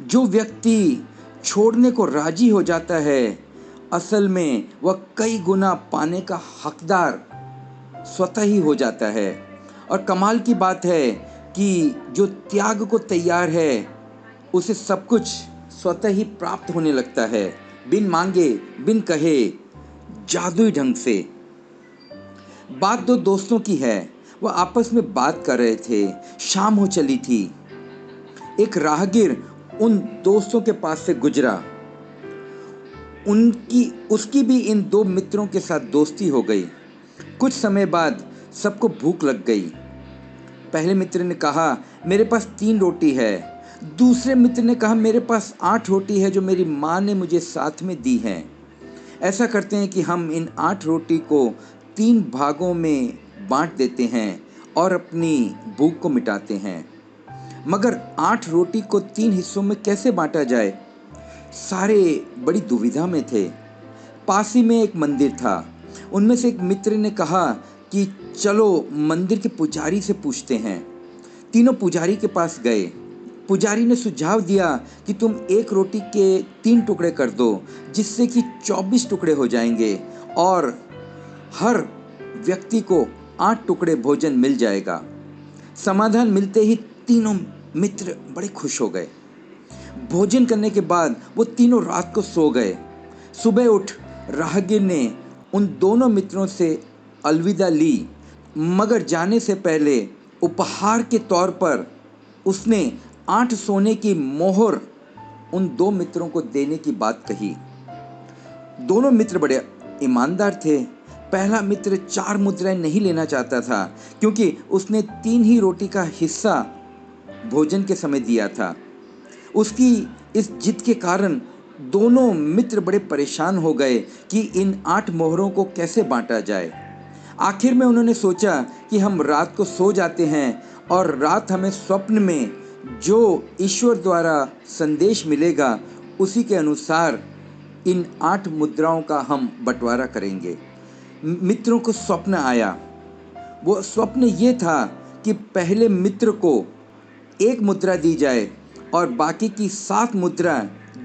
जो व्यक्ति छोड़ने को राजी हो जाता है, असल में वह कई गुना पाने का हकदार स्वतः ही हो जाता है। और कमाल की बात है कि जो त्याग को तैयार है, उसे सब कुछ स्वतः ही प्राप्त होने लगता है, बिन मांगे, बिन कहे, जादुई ढंग से। बात दो दोस्तों की है। वह आपस में बात कर रहे थे। शाम हो चली थी। एक राहगीर उन दोस्तों के पास से गुजरा। उसकी भी इन दो मित्रों के साथ दोस्ती हो गई। कुछ समय बाद सबको भूख लग गई। पहले मित्र ने कहा, मेरे पास 3 रोटी है। दूसरे मित्र ने कहा, मेरे पास 8 रोटी है जो मेरी माँ ने मुझे साथ में दी है। ऐसा करते हैं कि हम इन 8 रोटी को 3 भागों में बांट देते हैं और अपनी भूख को मिटाते हैं। मगर 8 रोटी को 3 हिस्सों में कैसे बांटा जाए? सारे बड़ी दुविधा में थे। पास ही में एक मंदिर था। उनमें से एक मित्र ने कहा कि चलो मंदिर के पुजारी से पूछते हैं। तीनों पुजारी के पास गए। पुजारी ने सुझाव दिया कि तुम 1 रोटी के 3 टुकड़े कर दो, जिससे कि 24 टुकड़े हो जाएंगे और हर व्यक्ति को 8 टुकड़े भोजन मिल जाएगा। समाधान मिलते ही तीनों मित्र बड़े खुश हो गए। भोजन करने के बाद वो तीनों रात को सो गए। सुबह उठ राहगीर ने उन दोनों मित्रों से अलविदा ली, मगर जाने से पहले उपहार के तौर पर उसने 8 सोने की मोहर उन 2 मित्रों को देने की बात कही। दोनों मित्र बड़े ईमानदार थे। पहला मित्र 4 मुद्राएं नहीं लेना चाहता था, क्योंकि उसने 3 ही रोटी का हिस्सा भोजन के समय दिया था। उसकी इस जिद के कारण दोनों मित्र बड़े परेशान हो गए कि इन 8 मोहरों को कैसे बांटा जाए। आखिर में उन्होंने सोचा कि हम रात को सो जाते हैं और रात हमें स्वप्न में जो ईश्वर द्वारा संदेश मिलेगा, उसी के अनुसार इन 8 मुद्राओं का हम बंटवारा करेंगे। मित्रों को स्वप्न आया। वो स्वप्न ये था कि पहले मित्र को 1 मुद्रा दी जाए और बाकी की 7 मुद्रा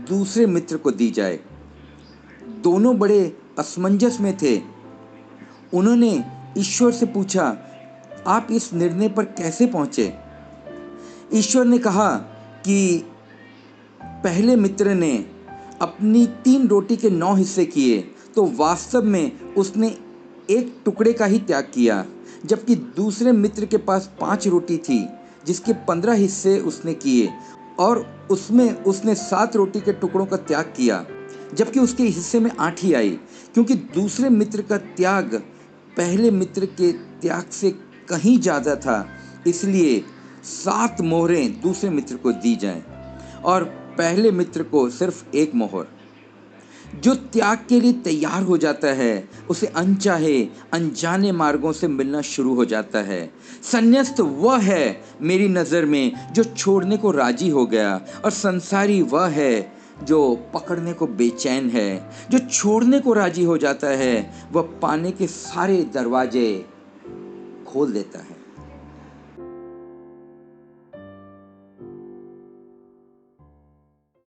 दूसरे मित्र को दी जाए। दोनों बड़े असमंजस में थे। उन्होंने ईश्वर से पूछा, आप इस निर्णय पर कैसे पहुंचे? ईश्वर ने कहा कि पहले मित्र ने अपनी 3 रोटी के 9 हिस्से किए, तो वास्तव में उसने 1 टुकड़े का ही त्याग किया, जबकि दूसरे मित्र के पास 5 रोटी थी, जिसके 15 हिस्से उसने किए और उसमें उसने 7 रोटी के टुकड़ों का त्याग किया, जबकि उसके हिस्से में 8 ही आई, क्योंकि दूसरे मित्र का त्याग पहले मित्र के त्याग से कहीं ज़्यादा था। इसलिए 7 मोहरें दूसरे मित्र को दी जाएं और पहले मित्र को सिर्फ 1 मोहर। जो त्याग के लिए तैयार हो जाता है, उसे अनचाहे अनजाने मार्गों से मिलना शुरू हो जाता है। संन्यास्त वह है मेरी नज़र में जो छोड़ने को राजी हो गया, और संसारी वह है जो पकड़ने को बेचैन है। जो छोड़ने को राजी हो जाता है, वह पाने के सारे दरवाजे खोल देता है।